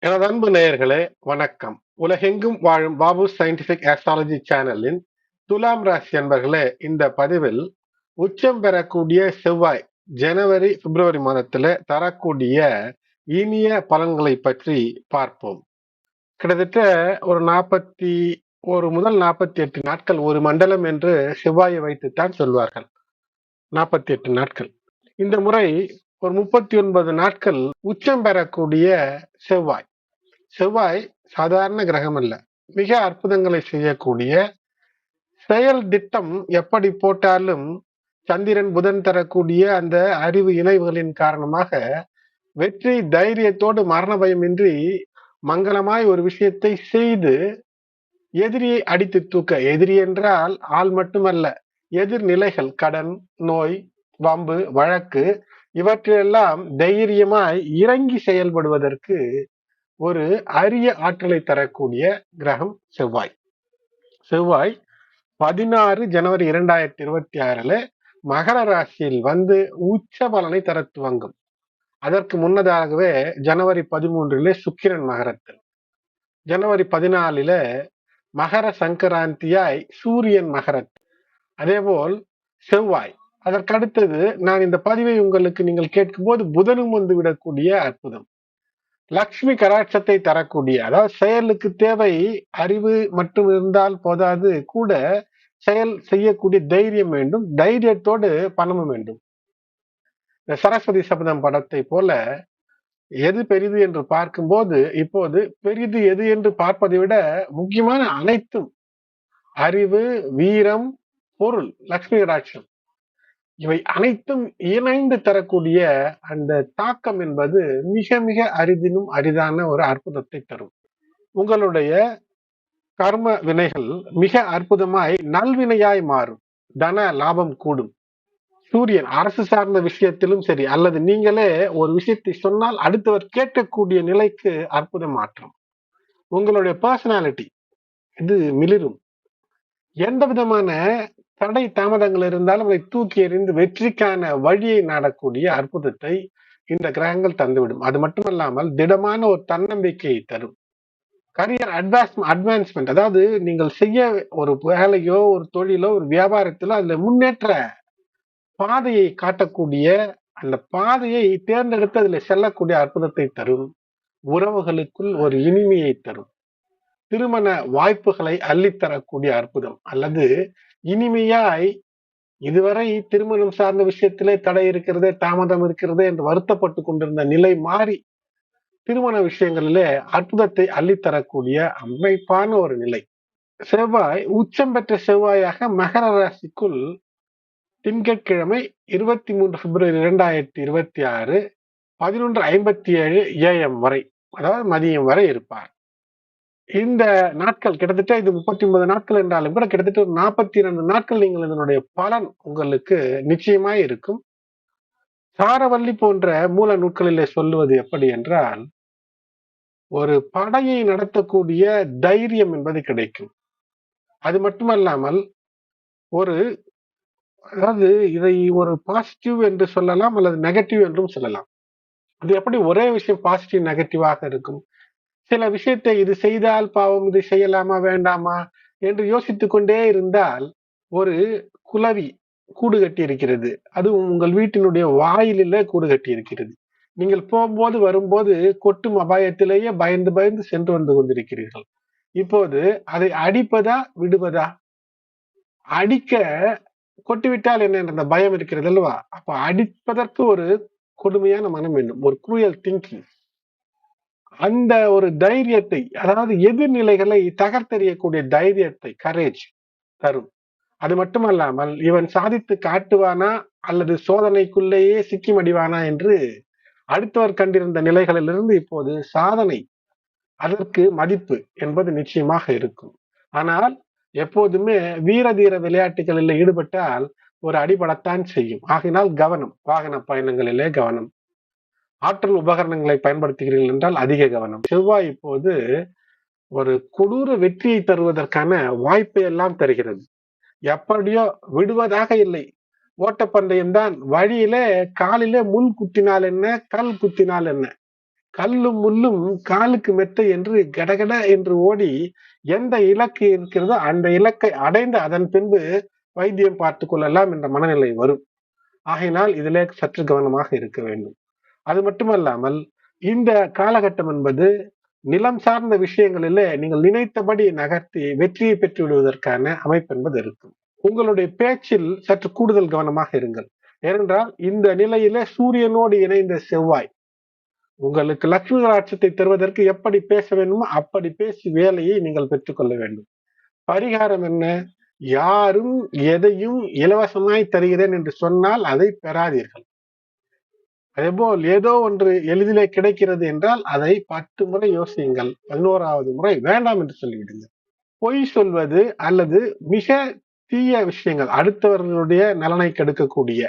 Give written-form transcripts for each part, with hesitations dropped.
எனது அன்பு நேயர்களே, வணக்கம். உலகெங்கும் வாழும் பாபு சயின்டிபிக் ஆஸ்ட்ராலஜி சேனலின் துலாம் ராசி அன்பர்களே, இந்த பதிவில் உச்சம் பெறக்கூடிய செவ்வாய் ஜனவரி, பிப்ரவரி மாதத்துல தரக்கூடிய இனிய பலன்களை பற்றி பார்ப்போம். கிட்டத்தட்ட ஒரு 41 முதல் 48 நாட்கள் ஒரு மண்டலம் என்று செவ்வாயை வைத்துத்தான் சொல்வார்கள். 48 நாட்கள். இந்த முறை ஒரு 39 நாட்கள் உச்சம் பெறக்கூடிய செவ்வாய். செவ்வாய் சாதாரண கிரகம் அல்ல. மிக அற்புதங்களை செய்யக்கூடிய, செயல் திட்டம் எப்படி போட்டாலும் சந்திரன், புதன் தரக்கூடிய அந்த அறிவு இணைவுகளின் காரணமாக வெற்றி தைரியத்தோடு மரண பயமின்றி மங்களமாய் ஒரு விஷயத்தை செய்து எதிரியை அடித்து தூக்க, எதிரி என்றால் ஆள் மட்டுமல்ல, எதிர்நிலைகள், கடன், நோய், வம்பு, வழக்கு இவற்றையெல்லாம் தைரியமாய் இறங்கி செயல்படுவதற்கு ஒரு அரிய ஆற்றலை தரக்கூடிய கிரகம் செவ்வாய். செவ்வாய் 16 ஜனவரி 2026 மகர ராசியில் வந்து உச்ச பலனை தர துவங்கும். அதற்கு முன்னதாகவே ஜனவரி 13 சுக்கிரன் மகரத்தில், ஜனவரி 14 மகர சங்கராந்தியாய் சூரியன் மகரத்தில், அதேபோல் செவ்வாய். அதற்கடுத்தது நான் இந்த பதிவை உங்களுக்கு நீங்கள் கேட்கும் போது புதனும் வந்து விடக்கூடிய அற்புதம். லக்ஷ்மி கடாட்சத்தை தரக்கூடிய, அதாவது செயலுக்கு தேவை அறிவு மட்டும் இருந்தால் போதாது, கூட செயல் செய்யக்கூடிய தைரியம் வேண்டும். தைரியத்தோடு பணமும் வேண்டும். இந்த சரஸ்வதி சபதம் படத்தை போல எது பெரிது என்று பார்க்கும்போது, இப்போது பெரிது எது என்று பார்ப்பதை விட முக்கியமான அனைத்தும் அறிவு, வீரம், பொருள், லக்ஷ்மி கடாட்சம் இவை அனைத்தும் இணைந்து தரக்கூடிய அந்த தாக்கம் என்பது மிக மிக அரிதினும் அரிதான ஒரு அற்புதத்தை தரும். உங்களுடைய கர்ம வினைகள் மிக அற்புதமாய் நல்வினையாய் மாறும். தன லாபம் கூடும். சூரியன் அரசு சார்ந்த விஷயத்திலும் சரி, அல்லது நீங்களே ஒரு விஷயத்தை சொன்னால் அடுத்தவர் கேட்கக்கூடிய நிலைக்கு அற்புத மாற்றம். உங்களுடைய பர்சனாலிட்டி இது மிளிரும். எந்த விதமான தடை தாமதங்கள் இருந்தாலும் அதை தூக்கி எறிந்து வெற்றிக்கான வழியை நாடக்கூடிய அற்புதத்தை இந்த கிரகங்கள் தந்துவிடும். அது மட்டுமல்லாமல் திடமான ஒரு தன்னம்பிக்கையை தரும். கரியர் அட்வான்ஸ்மெண்ட், அதாவது நீங்கள் செய்ய ஒரு வேலையோ, ஒரு தொழிலோ, ஒரு வியாபாரத்திலோ அதுல முன்னேற்ற பாதையை காட்டக்கூடிய, அந்த பாதையை தேர்ந்தெடுத்து அதுல செல்லக்கூடிய அற்புதத்தை தரும். உறவுகளுக்குள் ஒரு இனிமையை தரும். திருமண வாய்ப்புகளை அள்ளித்தரக்கூடிய அற்புதம், அல்லது இனிமையாய் இதுவரை திருமணம் சார்ந்த விஷயத்திலே தடை இருக்கிறதே, தாமதம் இருக்கிறதே என்று வருத்தப்பட்டு கொண்டிருந்த நிலை மாறி திருமண விஷயங்களிலே அற்புதத்தை அள்ளித்தரக்கூடிய அமைப்பான ஒரு நிலை. செவ்வாய் உச்சம் பெற்ற செவ்வாயாக மகர ராசிக்குள் திங்கட்கிழமை 23 பிப்ரவரி 2026 11:57 AM வரை, அதாவது மதியம் வரை இருப்பார். இந்த நாட்கள் கிட்டத்தட்ட இது 39 நாட்கள் என்றாலும் கூட கிட்டத்தட்ட ஒரு 42 நாட்கள் நீங்கள் இதனுடைய பலன் உங்களுக்கு நிச்சயமாய் இருக்கும். சாரவல்லி போன்ற மூல நூட்களிலே சொல்லுவது எப்படி என்றால், ஒரு படையை நடத்தக்கூடிய தைரியம் என்பது கிடைக்கும். அது மட்டுமல்லாமல் ஒரு, அதாவது இதை ஒரு பாசிட்டிவ் என்று சொல்லலாம், அல்லது நெகட்டிவ் என்றும் சொல்லலாம். அது எப்படி ஒரே விஷயம் பாசிட்டிவ் நெகட்டிவாக இருக்கும்? சில விஷயத்தை இது செய்தால் பாவம், இது செய்யலாமா வேண்டாமா என்று யோசித்துக் கொண்டே இருந்தால், ஒரு குளவி கூடு கட்டி இருக்கிறது, அது உங்கள் வீட்டினுடைய வாயிலிலே கூடு கட்டி இருக்கிறது. நீங்கள் போகும்போது வரும்போது கொட்டும் அபாயத்திலேயே பயந்து பயந்து சென்று வந்து கொண்டிருக்கிறீர்கள். இப்போது அதை அடிப்பதா விடுவதா? அடிக்க கொட்டிவிட்டால் என்ன என்ற அந்த பயம் இருக்கிறது அல்லவா? அப்ப அடிப்பதற்கு ஒரு கொடுமையான மனம் வேண்டும், ஒரு குரூயல் திங்கிங். அந்த ஒரு தைரியத்தை, அதாவது எதிர்நிலைகளை தகர்த்தெறியக்கூடிய தைரியத்தை, கரேஜ் தரும். அது மட்டுமல்லாமல் இவன் சாதித்து காட்டுவானா அல்லது சோதனைக்குள்ளேயே சிக்கி மடிவானா என்று அடுத்தவர் கண்டிருந்த நிலைகளிலிருந்து இப்போது சாதனை, அதற்கு மதிப்பு என்பது நிச்சயமாக இருக்கும். ஆனால் எப்போதுமே வீர தீர விளையாட்டுகளில் ஈடுபட்டால் ஒரு அடிபடத்தான் செய்யும். ஆகினால் கவனம். வாகன பயணங்களிலே கவனம். ஆற்றல் உபகரணங்களை பயன்படுத்துகிறீர்கள் என்றால் அதிக கவனம். செவ்வாய் இப்போது ஒரு கொடூர வெற்றியை தருவதற்கான வாய்ப்பை எல்லாம் தருகிறது. எப்படியோ விடுவதாக இல்லை. ஓட்டப்பந்தயம் தான். வழியிலே காலிலே முள் குத்தினால் என்ன, கல் குத்தினால் என்ன, கல்லும் முள்ளும் காலுக்கு மெத்தை என்று கடகட என்று ஓடி எந்த இலக்கு இருக்கிறதோ அந்த இலக்கை அடைந்து அதன் பின்பு வைத்தியம் பார்த்துக் கொள்ளலாம் என்ற மனநிலை வரும். ஆகையினால் இதிலே சற்று கவனமாக இருக்க வேண்டும். அது மட்டுமல்லாமல் இந்த காலகட்டம் என்பது நிலம் சார்ந்த விஷயங்களிலே நீங்கள் நினைத்தபடி நகர்த்தி வெற்றியை பெற்று விடுவதற்கான அமைப்பு என்பது இருக்கும். உங்களுடைய பேச்சில் சற்று கூடுதல் கவனமாக இருங்கள். ஏனென்றால் இந்த நிலையிலே சூரியனோடு இணைந்த செவ்வாய் உங்களுக்கு லட்சுமி கடாட்சத்தை தருவதற்கு எப்படி பேச வேண்டுமோ அப்படி பேசி வேலையை நீங்கள் பெற்றுக்கொள்ள வேண்டும். பரிகாரம் என்ன? யாரும் எதையும் இலவசமாய் தருகிறேன் என்று சொன்னால் அதை பெறாதீர்கள். அதேபோல் ஏதோ ஒன்று எளிதிலே கிடைக்கிறது என்றால் அதை 10 முறை யோசியுங்கள். 11வது முறை வேண்டாம் என்று சொல்லிவிடுங்கள். பொய் சொல்வது அல்லது மிக தீய விஷயங்கள், அடுத்தவர்களுடைய நலனை கெடுக்கக்கூடிய,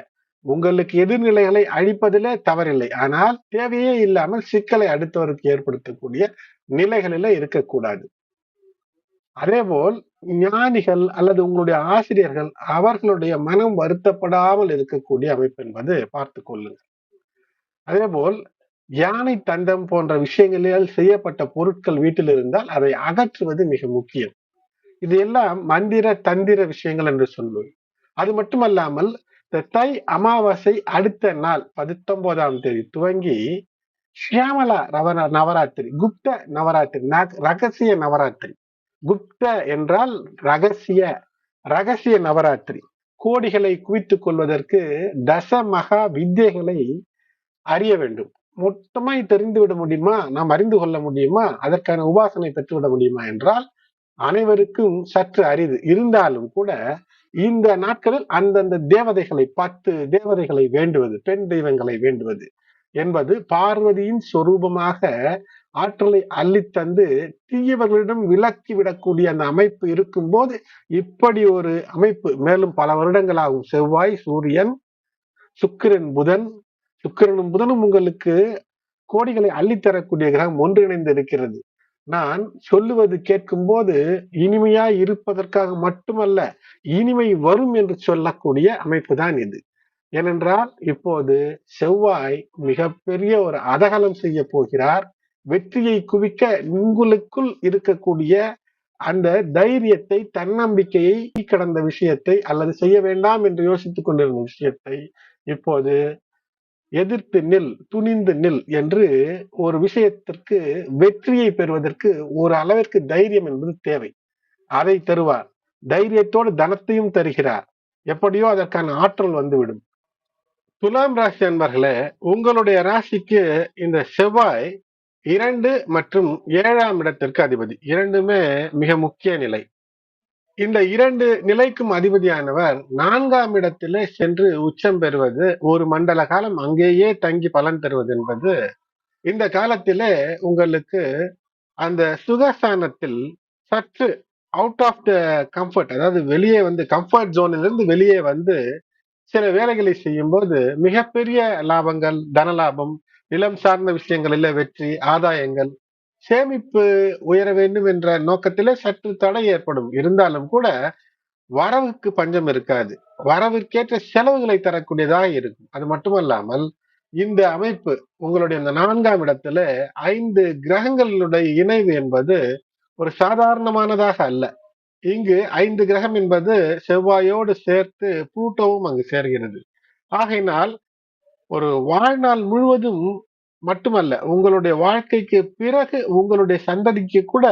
உங்களுக்கு எதிர்நிலைகளை அழிப்பதிலே தவறில்லை. ஆனால் தேவையே இல்லாமல் சிக்கலை அடுத்தவருக்கு ஏற்படுத்தக்கூடிய நிலைகளில இருக்கக்கூடாது. அதேபோல் ஞானிகள் அல்லது உங்களுடைய ஆசிரியர்கள் அவர்களுடைய மனம் வருத்தப்படாமல் இருக்கக்கூடிய அமைப்பு என்பது பார்த்துக் கொள்ளுங்கள். அதேபோல் யானை தந்தம் போன்ற விஷயங்களில் செய்யப்பட்ட பொருட்கள் வீட்டில் இருந்தால் அதை அகற்றுவது மிக முக்கியம். இது எல்லாம் மந்திர தந்திர விஷயங்கள் என்று சொல்லுவோம். அது மட்டுமல்லாமல் இந்த தை அமாவாசை அடுத்த நாள் 19ஆம் தேதி துவங்கி ஷியாமலா நவராத்திரி, குப்த நவராத்திரி, ரகசிய நவராத்திரி. குப்த என்றால் ரகசிய நவராத்திரி. கோடிகளை குவித்துக் கொள்வதற்கு தசமகா வித்தைகளை அறிய வேண்டும். மொத்தமாய் தெரிந்து விட முடியுமா? நாம் அறிந்து கொள்ள முடியுமா? அதற்கான உபாசனை பெற்றுவிட முடியுமா என்றால் அனைவருக்கும் சற்று அரிது. இருந்தாலும் கூட இந்த நாட்களில் அந்தந்த தேவதைகளை 10 தேவதைகளை வேண்டுவது, பெண் தெய்வங்களை வேண்டுவது என்பது பார்வதியின் சொரூபமாக ஆற்றலை அள்ளித்தந்து தீயவர்களிடம் விலக்கி விடக்கூடிய அந்த அமைப்பு இருக்கும் போது இப்படி ஒரு அமைப்பு மேலும் பல வருடங்களாகும். செவ்வாய், சூரியன், சுக்கிரன், சுக்கிரனும் புதனும் உங்களுக்கு கோடிகளை அள்ளித்தரக்கூடிய கிரகம் ஒன்றிணைந்து இருக்கிறது. நான் சொல்லுவது கேட்கும் போது இனிமையாய் இருப்பதற்காக மட்டுமல்ல, இனிமை வரும் என்று சொல்லக்கூடிய அமைப்பு தான் இது. ஏனென்றால் இப்போது செவ்வாய் மிகப்பெரிய ஒரு அதகலம் செய்ய போகிறார். வெற்றியை குவிக்க உங்களுக்குள் இருக்கக்கூடிய அந்த தைரியத்தை, தன்னம்பிக்கையை, கடந்த விஷயத்தை அல்லது செய்ய வேண்டாம் என்று யோசித்துக் கொண்டிருந்த விஷயத்தை இப்போது எதிர்த்து நில், துணிந்து நில் என்று ஒரு விஷயத்திற்கு வெற்றியை பெறுவதற்கு ஒரு அளவிற்கு தைரியம் என்பது தேவை. அதை தருவார். தைரியத்தோடு தனத்தையும் தருகிறார். எப்படியோ அதற்கான ஆற்றல் வந்துவிடும். துலாம் ராசி அன்பர்களே, உங்களுடைய ராசிக்கு இந்த செவ்வாய் 2 மற்றும் 7ஆம் இடத்திற்கு அதிபதி. இரண்டுமே மிக முக்கிய நிலை. இந்த 2 நிலைக்கும் அதிபதியானவர் 4ஆம் இடத்திலே சென்று உச்சம் பெறுவது, ஒரு மண்டல காலம் அங்கேயே தங்கி பலன் தருவது என்பது இந்த காலத்திலே உங்களுக்கு அந்த சுகஸ்தானத்தில் சற்று அவுட் ஆஃப் த கம்ஃபர்ட், அதாவது வெளியே வந்து கம்ஃபர்ட் ஜோனிலிருந்து வெளியே வந்து சில வேலைகளை செய்யும் போது மிகப்பெரிய லாபங்கள், தன லாபம், நிலம் சார்ந்த விஷயங்களில வெற்றி, ஆதாயங்கள், சேமிப்பு உயர வேண்டும் என்ற நோக்கத்திலே சற்று தடை ஏற்படும். இருந்தாலும் கூட வரவுக்கு பஞ்சம் இருக்காது. வரவிற்கேற்ற செலவுகளை தரக்கூடியதாக இருக்கும். அது மட்டுமல்லாமல் இந்த அமைப்பு உங்களுடைய இந்த 4ஆம் இடத்துல 5 கிரகங்களுடைய இணைவு என்பது ஒரு சாதாரணமானதாக அல்ல. இங்கு 5 கிரகம் என்பது செவ்வாயோடு சேர்த்து புளூட்டோவும் அங்கு சேர்கிறது. ஆகையினால் ஒரு வாழ்நாள் முழுவதும் மட்டுமல்ல, உங்களுடைய வாழ்க்கைக்கு பிறகு உங்களுடைய சந்ததிக்கு கூட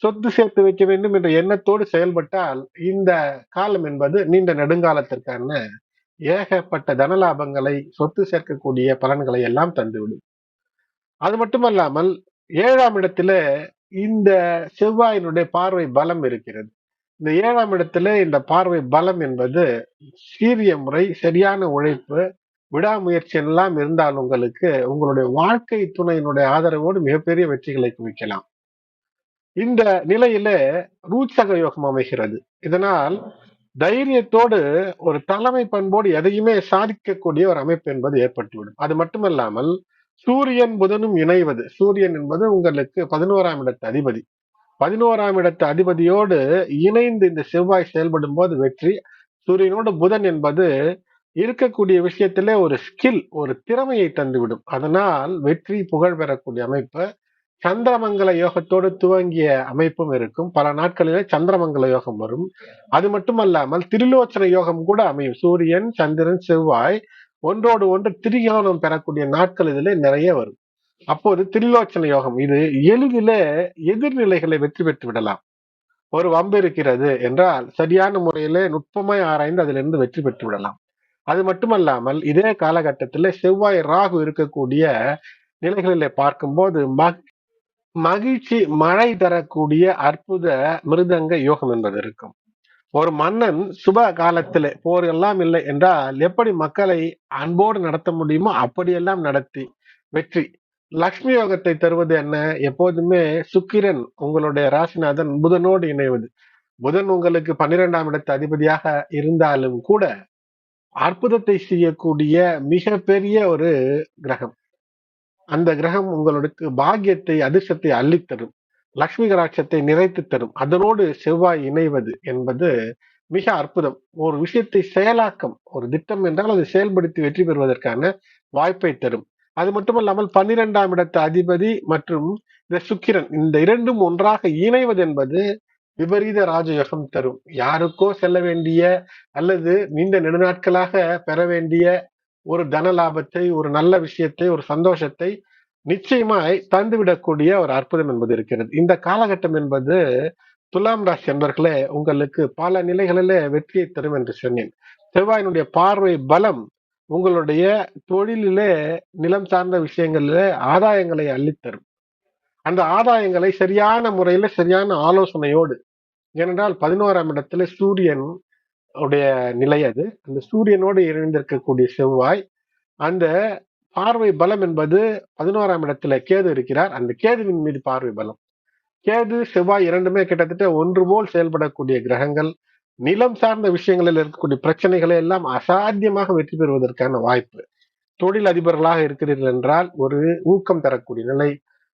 சொத்து சேர்த்து வைக்க வேண்டும் என்ற எண்ணத்தோடு செயல்பட்டால் இந்த காலம் என்பது நீண்ட நெடுங்காலத்திற்கான ஏகப்பட்ட தனலாபங்களை, சொத்து சேர்க்கக்கூடிய பலன்களை எல்லாம் தந்துவிடும். அது மட்டுமல்லாமல் 7ஆம் இடத்துல இந்த செவ்வாயினுடைய பார்வை பலம் இருக்கிறது. இந்த 7ஆம் இடத்துல இந்த பார்வை பலம் என்பது சீரிய முறை, சரியான உழைப்பு, விடாமுயற்சி எல்லாம் இருந்தால் உங்களுக்கு உங்களுடைய வாழ்க்கை துணையினுடைய ஆதரவோடு மிகப்பெரிய வெற்றிகளை குவிக்கலாம். இந்த நிலையில ரூச்சக யோகம் அமைகிறது. இதனால் தைரியத்தோடு ஒரு தலைமை பண்போடு எதையுமே சாதிக்கக்கூடிய ஒரு அமைப்பு என்பது ஏற்பட்டுவிடும். அது மட்டுமல்லாமல் சூரியன் புதனும் இணைவது, சூரியன் என்பது உங்களுக்கு 11ஆம் இடத்து அதிபதி. 11ஆம் இடத்து அதிபதியோடு இணைந்து இந்த செவ்வாய் செயல்படும் போது வெற்றி. சூரியனோடு புதன் என்பது இருக்கக்கூடிய விஷயத்திலே ஒரு ஸ்கில், ஒரு திறமையை தந்துவிடும். அதனால் வெற்றி புகழ் பெறக்கூடிய அமைப்பு. சந்திரமங்கல யோகத்தோடு துவங்கிய அமைப்பும் இருக்கும். பல நாட்களிலே சந்திரமங்கல யோகம் வரும். அது மட்டுமல்லாமல் திரிலோச்சன யோகம் கூட அமையும். சூரியன், சந்திரன், செவ்வாய் ஒன்றோடு ஒன்று திரிகோணம் பெறக்கூடிய நாட்கள் இதிலே நிறைய வரும். அப்போது திரிலோச்சன யோகம் இது எளிதிலே எதிர்நிலைகளை வெற்றி பெற்று விடலாம். ஒரு வம்பு இருக்கிறது என்றால் சரியான முறையிலே நுட்பமாய் ஆராய்ந்து அதிலிருந்து வெற்றி பெற்று விடலாம். அது மட்டுமல்லாமல் இதே காலகட்டத்தில் செவ்வாய் ராகு இருக்கக்கூடிய நிலைகளிலே பார்க்கும்போது மகிழ்ச்சி மழை தரக்கூடிய அற்புத மிருதங்க யோகம் என்பது இருக்கும். ஒரு மன்னன் சுப காலத்திலே போர் எல்லாம் இல்லை என்றால் எப்படி மக்களை அன்போடு நடத்த முடியுமோ அப்படியெல்லாம் நடத்தி வெற்றி. லக்ஷ்மி யோகத்தை தருவது என்ன? எப்போதுமே சுக்கிரன் உங்களுடைய ராசிநாதன் புதனோடு இணைவது. புதன் உங்களுக்கு 12ஆம் இடத்து அதிபதியாக இருந்தாலும் கூட அற்புதத்தை செய்யக்கூடிய மிகப்பெரிய ஒரு கிரகம். அந்த கிரகம் உங்களுக்கு பாக்கியத்தை, அதிர்ஷ்டத்தை அள்ளித்தரும், லக்ஷ்மி கடாட்சத்தை நிறைத்து தரும். அதனோடு செவ்வாய் இணைவது என்பது மிக அற்புதம். ஒரு விஷயத்தை செயலாக்கம், ஒரு திட்டம் என்றால் அதை செயல்படுத்தி வெற்றி பெறுவதற்கான வாய்ப்பை தரும். அது மட்டுமல்லாமல் 12ஆம் இடத்து அதிபதி மற்றும் இந்த சுக்கிரன், இந்த இரண்டும் ஒன்றாக இணைவது என்பது விபரீத ராஜயோகம் தரும். யாருக்கோ செல்ல வேண்டிய அல்லது நீண்ட நெடுநாட்களாக பெற வேண்டிய ஒரு தன லாபத்தை, ஒரு நல்ல விஷயத்தை, ஒரு சந்தோஷத்தை நிச்சயமாய் தந்துவிடக்கூடிய ஒரு அற்புதம் என்பது இருக்கிறது. இந்த காலகட்டம் என்பது துலாம் ராசி என்பர்களே உங்களுக்கு பல நிலைகளிலே வெற்றியை தரும் என்று சொன்னேன். செவ்வாயினுடைய பார்வை பலம் உங்களுடைய தொழிலிலே, நிலம் சார்ந்த விஷயங்களிலே ஆதாயங்களை அள்ளித்தரும். அந்த ஆதாயங்களை சரியான முறையில சரியான ஆலோசனையோடு, ஏனென்றால் 11ஆம் இடத்துல சூரியன் உடைய நிலை அது. அந்த சூரியனோடு இணைந்திருக்கக்கூடிய செவ்வாய், அந்த பார்வை பலம் என்பது 11ஆம் இடத்துல கேது இருக்கிறார். அந்த கேதுவின் மீது பார்வை பலம். கேது செவ்வாய் இரண்டுமே கிட்டத்தட்ட ஒன்று போல் செயல்படக்கூடிய கிரகங்கள். நிலம் சார்ந்த விஷயங்களில் இருக்கக்கூடிய பிரச்சனைகளை எல்லாம் அசாத்தியமாக வெற்றி பெறுவதற்கான வாய்ப்பு. தொழில் அதிபர்களாக இருக்கிறீர்கள் என்றால் ஒரு ஊக்கம் தரக்கூடிய நிலை.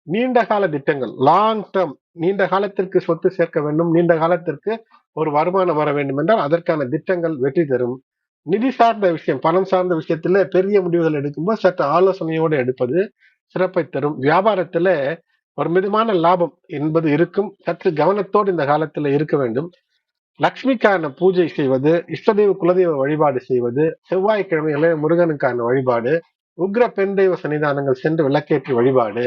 நீண்ட கால திட்டங்கள், லாங் டேர்ம், நீண்ட காலத்திற்கு சொத்து சேர்க்க வேண்டும், நீண்ட காலத்திற்கு ஒரு வருமானம் வர வேண்டும் என்றால் அதற்கான திட்டங்கள் வெற்றி தரும். நிதி சார்ந்த விஷயம், பணம் சார்ந்த விஷயத்துல பெரிய முடிவுகள் எடுக்கும்போது சற்று ஆலோசனையோடு எடுப்பது சிறப்பை தரும். வியாபாரத்துல ஒரு மிதமான லாபம் என்பது இருக்கும். சற்று கவனத்தோடு இந்த காலத்துல இருக்க வேண்டும். லக்ஷ்மிக்கான பூஜை செய்வது, இஷ்டதெய்வ குலதெய்வ வழிபாடு செய்வது, செவ்வாய்க்கிழமையில முருகனுக்கான வழிபாடு, உக்ர பெண் தெய்வ சன்னிதானங்கள் சென்று விளக்கேற்றி வழிபாடு,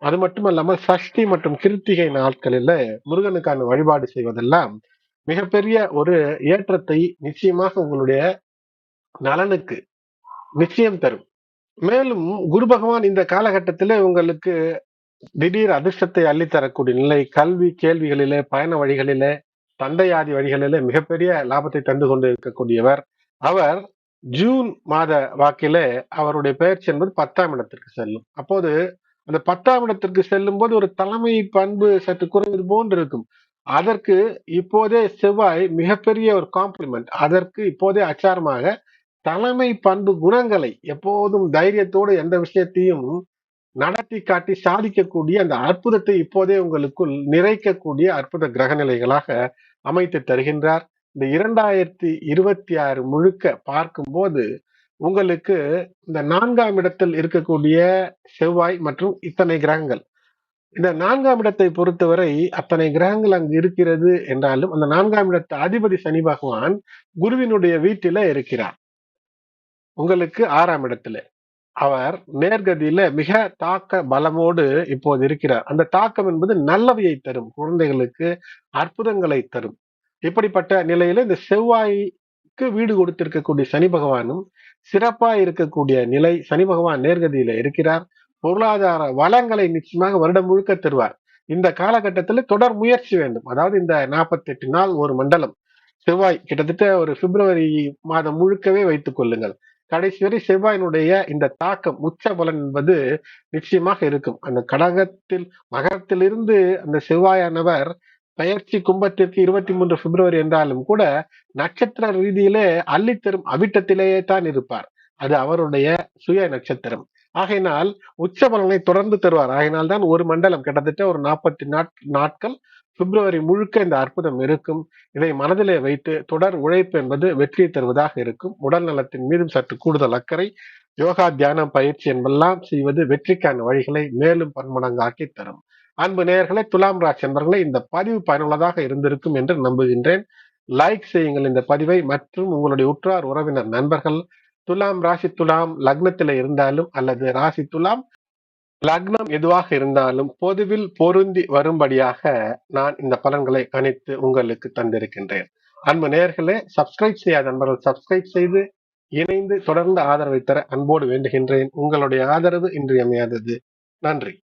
அது மட்டுமல்லாமல் சஷ்டி மற்றும் கிருத்திகை நாட்களில முருகனுக்கான வழிபாடு செய்வதெல்லாம் மிகப்பெரிய ஒரு ஏற்றத்தை நிச்சயமாக உங்களுடைய நலனுக்கு நிச்சயம் தரும். மேலும் குரு பகவான் இந்த காலகட்டத்திலே உங்களுக்கு திடீர் அதிர்ஷ்டத்தை அள்ளித்தரக்கூடிய நிலை, கல்வி கேள்விகளிலே, பயண வழிகளிலே, தந்தையாதி வழிகளிலே மிகப்பெரிய லாபத்தை தந்து கொண்டு இருக்கக்கூடியவர். அவர் ஜூன் மாத வாக்கிலே அவருடைய பெயர்ச்சி என்பது 10ஆம் இடத்திற்கு செல்லும். அப்போது அந்த 10ஆம் இடத்திற்கு செல்லும் போது ஒரு தலைமை பண்பு சற்று குறைவது போன்று இருக்கும். அதற்கு இப்போதே செவ்வாய் மிகப்பெரிய ஒரு காம்ப்ளிமெண்ட். அதற்கு இப்போதே அச்சாரமாக தலைமை பண்பு குணங்களை, எப்போதும் தைரியத்தோடு எந்த விஷயத்தையும் நடத்தி காட்டி சாதிக்கக்கூடிய அந்த அற்புதத்தை இப்போதே உங்களுக்குள் நிறைக்கக்கூடிய அற்புத கிரக நிலைகளாக அமைத்து தருகின்றார். இந்த 2026 முழுக்க பார்க்கும்போது உங்களுக்கு இந்த 4ஆம் இடத்தில் இருக்கக்கூடிய செவ்வாய் மற்றும் இத்தனை கிரகங்கள், இந்த 4ஆம் இடத்தை பொறுத்தவரை அத்தனை கிரகங்கள் அங்கு இருக்கிறது என்றாலும் அந்த 4ஆம் இடத்து அதிபதி சனி பகவான் குருவினுடைய வீட்டில இருக்கிறார். உங்களுக்கு 6ஆம் இடத்துல அவர் நேர்கதியில மிக தாக்க பலமோடு இப்போது இருக்கிறார். அந்த தாக்கம் என்பது நல்லவையை தரும், குழந்தைகளுக்கு அற்புதங்களை தரும். இப்படிப்பட்ட நிலையில இந்த செவ்வாய்க்கு வீடு கொடுத்திருக்கக்கூடிய சனி பகவானும் சிறப்பா இருக்கக்கூடிய நிலை. சனி பகவான் நேர்கதியில இருக்கிறார். பொருளாதார வளங்களை நிச்சயமாக வருடம் முழுக்க தருவார். இந்த காலகட்டத்தில் தொடர் முயற்சி வேண்டும். அதாவது இந்த 48 நாள் ஒரு மண்டலம் செவ்வாய் கிட்டத்தட்ட ஒரு பிப்ரவரி மாதம் முழுக்கவே வைத்துக் கொள்ளுங்கள். கடைசி வரை செவ்வாயினுடைய இந்த தாக்கம் உச்ச பலன் என்பது நிச்சயமாக இருக்கும். அந்த கடகத்தில் மகரத்திலிருந்து அந்த செவ்வாயானவர் பெயர்ச்சி கும்பத்திற்கு 23 பிப்ரவரி என்றாலும் கூட நட்சத்திர ரீதியிலே அள்ளித்தரும் அவிட்டத்திலேயே தான் இருப்பார். அது அவருடைய சுய நட்சத்திரம். ஆகையினால் உச்ச பலனை தொடர்ந்து தருவார். ஆகையினால் தான் ஒரு மண்டலம் கிட்டத்தட்ட ஒரு 40 நாட்கள் பிப்ரவரி முழுக்க இந்த அற்புதம் இருக்கும். இதை மனதிலே வைத்து தொடர் உழைப்பு என்பது வெற்றியை தருவதாக இருக்கும். உடல் நலத்தின் மீதும் சற்று கூடுதல் அக்கறை, யோகா, தியானம், பயிற்சி என்பெல்லாம் செய்வது வெற்றிக்கான வழிகளை மேலும் பன்மடங்காக்கி தரும். அன்பு நேயர்களே, துலாம் ராசி என்பவர்களே, இந்த பதிவு பயனுள்ளதாக இருந்திருக்கும் என்று நம்புகின்றேன். லைக் செய்யுங்கள் இந்த பதிவை, மற்றும் உங்களுடைய உற்றார் உறவினர் நண்பர்கள் துலாம் ராசி, துலாம் லக்னத்திலே இருந்தாலும் அல்லது ராசி துலாம் லக்னம் எதுவாக இருந்தாலும் பொதுவில் பொருந்தி வரும்படியாக நான் இந்த பலன்களை கணித்து உங்களுக்கு தந்திருக்கின்றேன். அன்பு நேயர்களே, சப்ஸ்கிரைப் செய்யாத நண்பர்கள் சப்ஸ்கிரைப் செய்து இணைந்து தொடர்ந்து ஆதரவை தர அன்போடு வேண்டுகின்றேன். உங்களுடைய ஆதரவு இன்றியமையாதது. நன்றி.